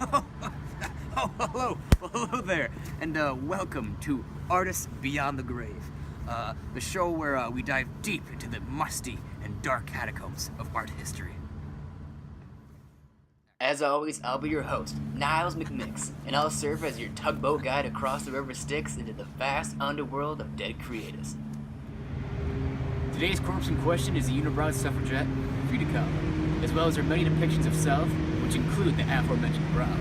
Oh, hello. Hello there. And welcome to Artists Beyond the Grave, the show where we dive deep into the musty and dark catacombs of art history. As always, I'll be your host, Niles McMix, and I'll serve as your tugboat guide across the river Styx into the vast underworld of dead creators. Today's corpse in question is the unibrow suffragette, Frida Kahlo, as well as her many depictions of self, which include the aforementioned brow.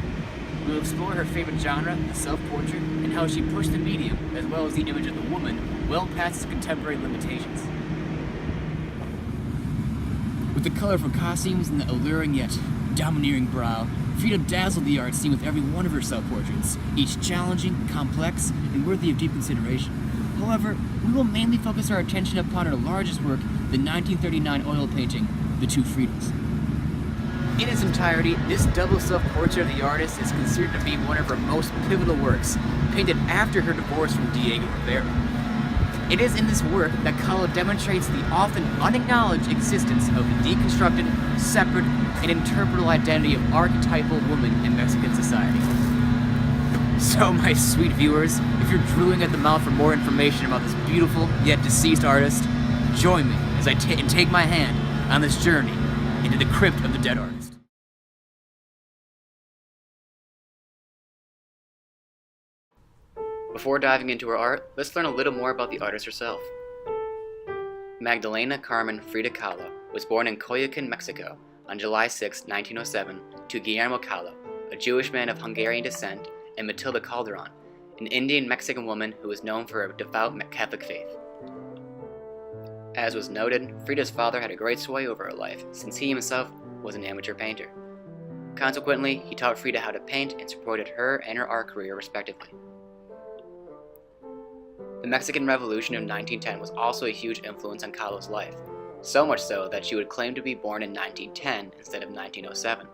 We'll explore her favorite genre, the self-portrait, and how she pushed the medium, as well as the image of the woman, well past its contemporary limitations. With the colorful costumes and the alluring yet domineering brow, Frida dazzled the art scene with every one of her self-portraits, each challenging, complex, and worthy of deep consideration. However, we will mainly focus our attention upon her largest work, the 1939 oil painting, The Two Fridas. In its entirety, this double self-portrait of the artist is considered to be one of her most pivotal works, painted after her divorce from Diego Rivera. It is in this work that Kahlo demonstrates the often unacknowledged existence of the deconstructed, separate, and interpretable identity of archetypal woman in Mexican society. So, my sweet viewers, if you're drooling at the mouth for more information about this beautiful yet deceased artist, join me as I take my hand on this journey into the crypt of the dead artist. Before diving into her art, let's learn a little more about the artist herself. Magdalena Carmen Frida Kahlo was born in Coyoacán, Mexico on July 6, 1907, to Guillermo Kahlo, a Jewish man of Hungarian descent, and Matilda Calderon, an Indian-Mexican woman who was known for her devout Catholic faith. As was noted, Frida's father had a great sway over her life, since he himself was an amateur painter. Consequently, he taught Frida how to paint and supported her and her art career respectively. The Mexican Revolution of 1910 was also a huge influence on Kahlo's life, so much so that she would claim to be born in 1910 instead of 1907,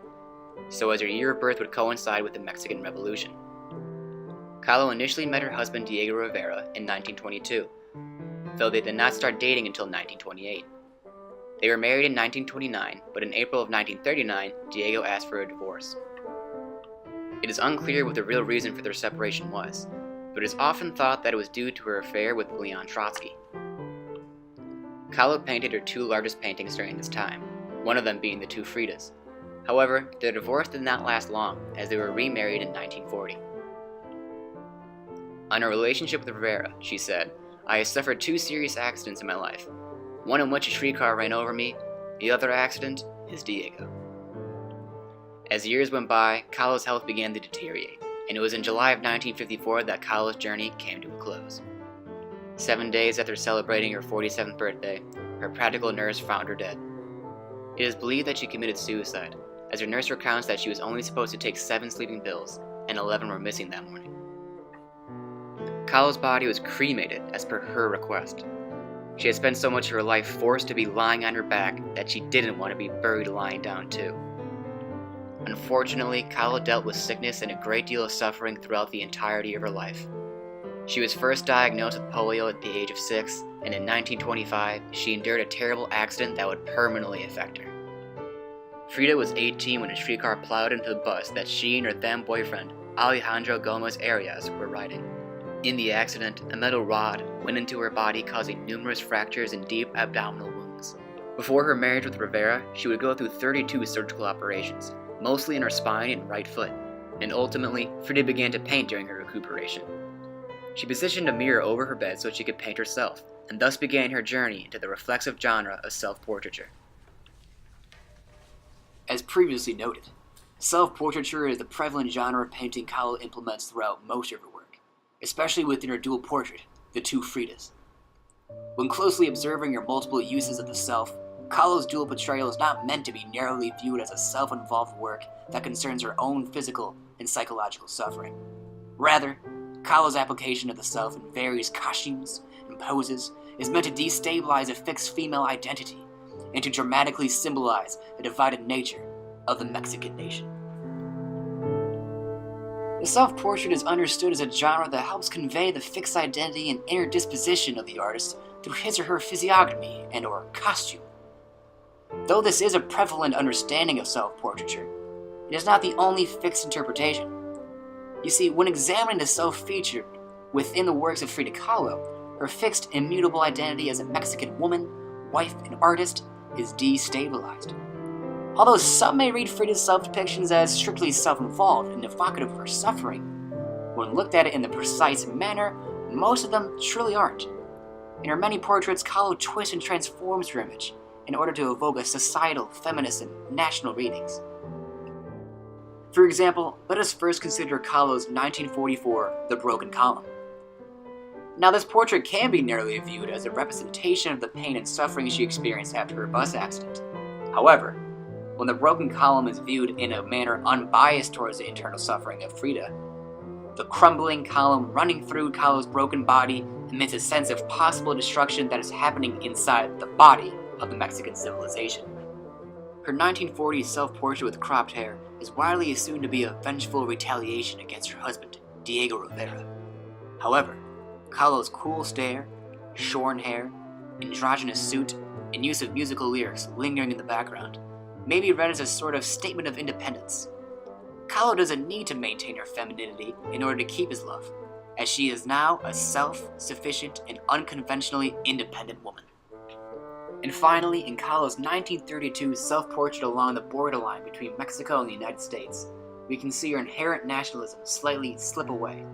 so as her year of birth would coincide with the Mexican Revolution. Kahlo initially met her husband Diego Rivera in 1922, though they did not start dating until 1928. They were married in 1929, but in April of 1939, Diego asked for a divorce. It is unclear what the real reason for their separation was, but it is often thought that it was due to her affair with Leon Trotsky. Kahlo painted her two largest paintings during this time, one of them being the Two Fridas. However, their divorce did not last long, as they were remarried in 1940. On her relationship with Rivera, she said, "I have suffered two serious accidents in my life, one in which a streetcar ran over me, the other accident is Diego." As years went by, Kahlo's health began to deteriorate, and it was in July of 1954 that Kahlo's journey came to a close. 7 days after celebrating her 47th birthday, her practical nurse found her dead. It is believed that she committed suicide, as her nurse recounts that she was only supposed to take 7 sleeping pills, and 11 were missing that morning. Kahlo's body was cremated as per her request. She had spent so much of her life forced to be lying on her back that she didn't want to be buried lying down too. Unfortunately, Kahlo dealt with sickness and a great deal of suffering throughout the entirety of her life. She was first diagnosed with polio at the age of 6, and in 1925, she endured a terrible accident that would permanently affect her. Frida was 18 when a streetcar plowed into the bus that she and her then boyfriend, Alejandro Gomez Arias, were riding. In the accident, a metal rod went into her body, causing numerous fractures and deep abdominal wounds. Before her marriage with Rivera, she would go through 32 surgical operations, mostly in her spine and right foot, and ultimately, Frida began to paint during her recuperation. She positioned a mirror over her bed so she could paint herself, and thus began her journey into the reflexive genre of self-portraiture. As previously noted, self-portraiture is the prevalent genre of painting Kahlo implements throughout most of her work, especially within her dual portrait, The Two Fridas. When closely observing her multiple uses of the self, Kahlo's dual portrayal is not meant to be narrowly viewed as a self-involved work that concerns her own physical and psychological suffering. Rather, Kahlo's application of the self in various costumes and poses is meant to destabilize a fixed female identity and to dramatically symbolize the divided nature of the Mexican nation. The self-portrait is understood as a genre that helps convey the fixed identity and inner disposition of the artist through his or her physiognomy and or costume. Though this is a prevalent understanding of self-portraiture, it is not the only fixed interpretation. You see, when examining the self featured within the works of Frida Kahlo, her fixed, immutable identity as a Mexican woman, wife, and artist is destabilized. Although some may read Frida's self-depictions as strictly self-involved and evocative of her suffering, when looked at it in the precise manner, most of them truly aren't. In her many portraits, Kahlo twists and transforms her image in order to evoke a societal, feminist, and national readings. For example, let us first consider Kahlo's 1944 The Broken Column. Now, this portrait can be narrowly viewed as a representation of the pain and suffering she experienced after her bus accident. However, when the broken column is viewed in a manner unbiased towards the internal suffering of Frida, the crumbling column running through Kahlo's broken body emits a sense of possible destruction that is happening inside the body of the Mexican civilization. Her 1940s self-portrait with cropped hair is widely assumed to be a vengeful retaliation against her husband, Diego Rivera. However, Kahlo's cool stare, shorn hair, androgynous suit, and use of musical lyrics lingering in the background may be read as a sort of statement of independence. Kahlo doesn't need to maintain her femininity in order to keep his love, as she is now a self-sufficient and unconventionally independent woman. And finally, in Kahlo's 1932 self-portrait along the borderline between Mexico and the United States, we can see her inherent nationalism slightly slip away.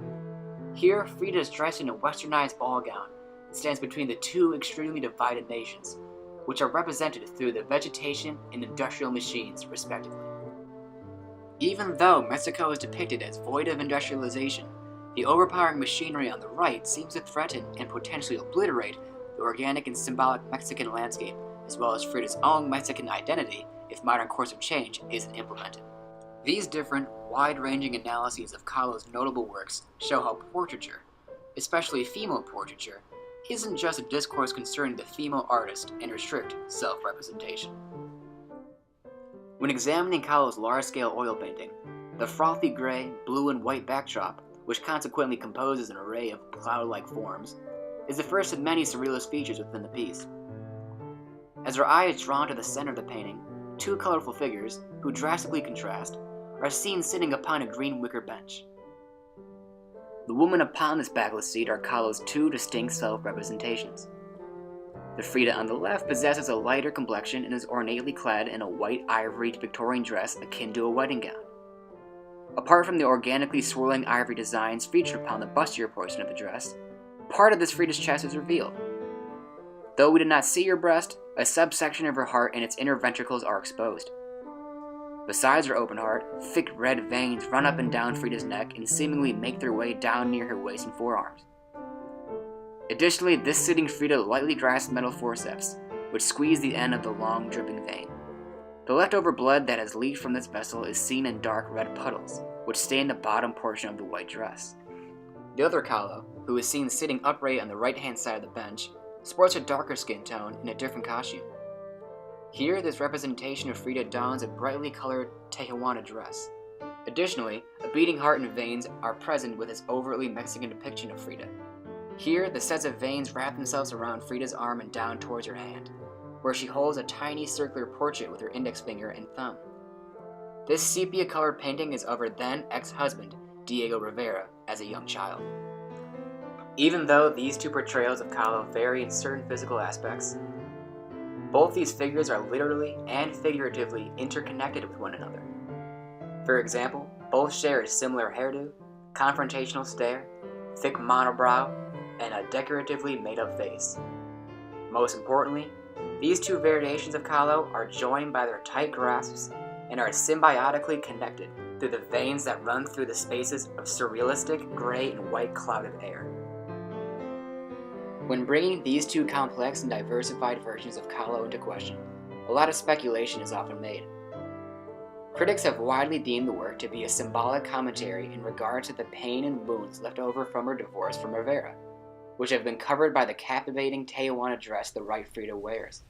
Here, Frida is dressed in a westernized ball gown and stands between the two extremely divided nations, which are represented through the vegetation and industrial machines, respectively. Even though Mexico is depicted as void of industrialization, the overpowering machinery on the right seems to threaten and potentially obliterate the organic and symbolic Mexican landscape, as well as Frida's own Mexican identity if modern course of change isn't implemented. These different, wide-ranging analyses of Kahlo's notable works show how portraiture, especially female portraiture, isn't just a discourse concerning the female artist and her strict self-representation. When examining Kahlo's large-scale oil painting, the frothy gray, blue, and white backdrop, which consequently composes an array of cloud-like forms, is the first of many surrealist features within the piece. As our eye is drawn to the center of the painting, two colorful figures, who drastically contrast, are seen sitting upon a green wicker bench. The women upon this backless seat are Kahlo's two distinct self-representations. The Frida on the left possesses a lighter complexion and is ornately clad in a white ivory Victorian dress akin to a wedding gown. Apart from the organically swirling ivory designs featured upon the bustier portion of the dress, part of this Frida's chest is revealed. Though we do not see her breast, a subsection of her heart and its inner ventricles are exposed. Besides her open heart, thick red veins run up and down Frida's neck and seemingly make their way down near her waist and forearms. Additionally, this sitting Frida lightly grasps metal forceps, which squeeze the end of the long, dripping vein. The leftover blood that has leaked from this vessel is seen in dark red puddles, which stain the bottom portion of the white dress. The other Kahlo, who is seen sitting upright on the right-hand side of the bench, sports a darker skin tone in a different costume. Here, this representation of Frida dons a brightly colored Tijuana dress. Additionally, a beating heart and veins are present with this overtly Mexican depiction of Frida. Here, the sets of veins wrap themselves around Frida's arm and down towards her hand, where she holds a tiny circular portrait with her index finger and thumb. This sepia-colored painting is of her then ex-husband, Diego Rivera, as a young child. Even though these two portrayals of Kahlo vary in certain physical aspects, both these figures are literally and figuratively interconnected with one another. For example, both share a similar hairdo, confrontational stare, thick monobrow, and a decoratively made-up face. Most importantly, these two variations of Kahlo are joined by their tight grasps and are symbiotically connected through the veins that run through the spaces of surrealistic gray and white clouded air. When bringing these two complex and diversified versions of Kahlo into question, a lot of speculation is often made. Critics have widely deemed the work to be a symbolic commentary in regard to the pain and wounds left over from her divorce from Rivera, which have been covered by the captivating Tijuana dress the right Frida wears.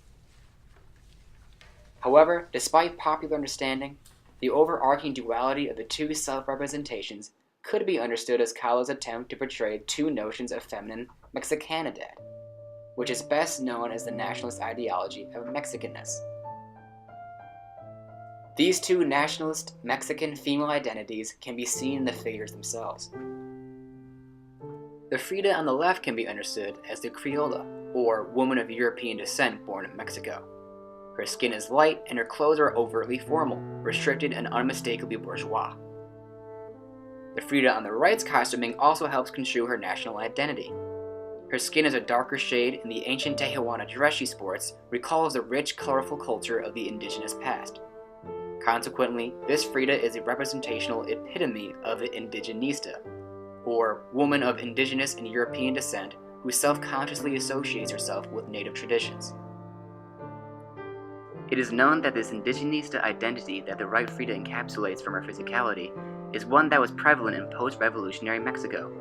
However, despite popular understanding, the overarching duality of the two self-representations could be understood as Kahlo's attempt to portray two notions of feminine Mexicanidad, which is best known as the nationalist ideology of Mexicanness. These two nationalist Mexican female identities can be seen in the figures themselves. The Frida on the left can be understood as the Criolla, or woman of European descent born in Mexico. Her skin is light and her clothes are overtly formal, restricted and unmistakably bourgeois. The Frida on the right's costuming also helps construe her national identity. Her skin is a darker shade and the ancient Tehuana dress she sports recalls the rich, colorful culture of the indigenous past. Consequently, this Frida is a representational epitome of an indigenista, or woman of indigenous and European descent who self-consciously associates herself with native traditions. It is known that this indigenista identity that the right Frida encapsulates from her physicality is one that was prevalent in post-revolutionary Mexico.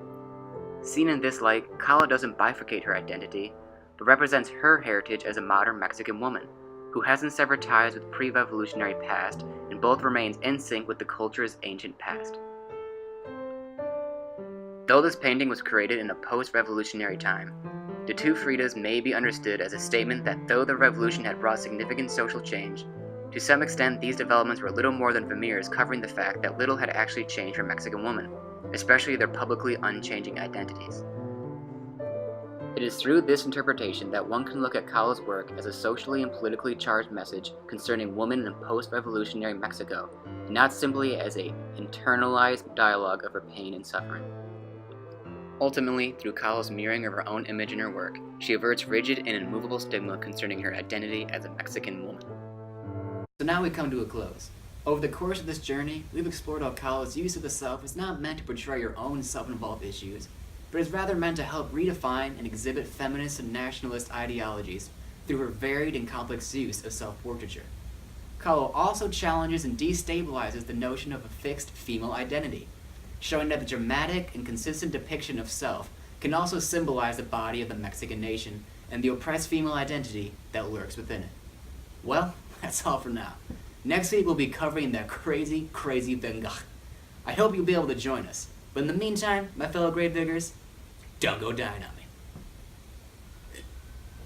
Seen in this light, Kahlo doesn't bifurcate her identity, but represents her heritage as a modern Mexican woman, who hasn't severed ties with pre-revolutionary past and both remains in sync with the culture's ancient past. Though this painting was created in a post-revolutionary time, the two Fridas may be understood as a statement that though the revolution had brought significant social change, to some extent these developments were little more than veneers covering the fact that little had actually changed for Mexican women, especially their publicly unchanging identities. It is through this interpretation that one can look at Kahlo's work as a socially and politically charged message concerning women in post-revolutionary Mexico, and not simply as an internalized dialogue of her pain and suffering. Ultimately, through Kahlo's mirroring of her own image in her work, she averts rigid and immovable stigma concerning her identity as a Mexican woman. So now we come to a close. Over the course of this journey, we've explored how Kahlo's use of the self is not meant to portray her own self-involved issues, but is rather meant to help redefine and exhibit feminist and nationalist ideologies through her varied and complex use of self-portraiture. Kahlo also challenges and destabilizes the notion of a fixed female identity, showing that the dramatic and consistent depiction of self can also symbolize the body of the Mexican nation and the oppressed female identity that lurks within it. Well, that's all for now. Next week we'll be covering that crazy Venga. I hope you'll be able to join us. But in the meantime, my fellow gravediggers, don't go dying on me.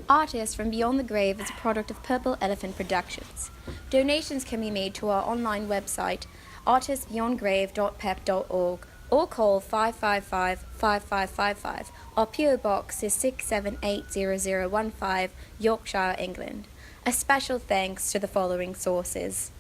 Artist from Beyond the Grave is a product of Purple Elephant Productions. Donations can be made to our online website, artistbeyondgrave.pep.org, or call 555-5555. Our PO Box is 6780015, Yorkshire, England. A special thanks to the following sources: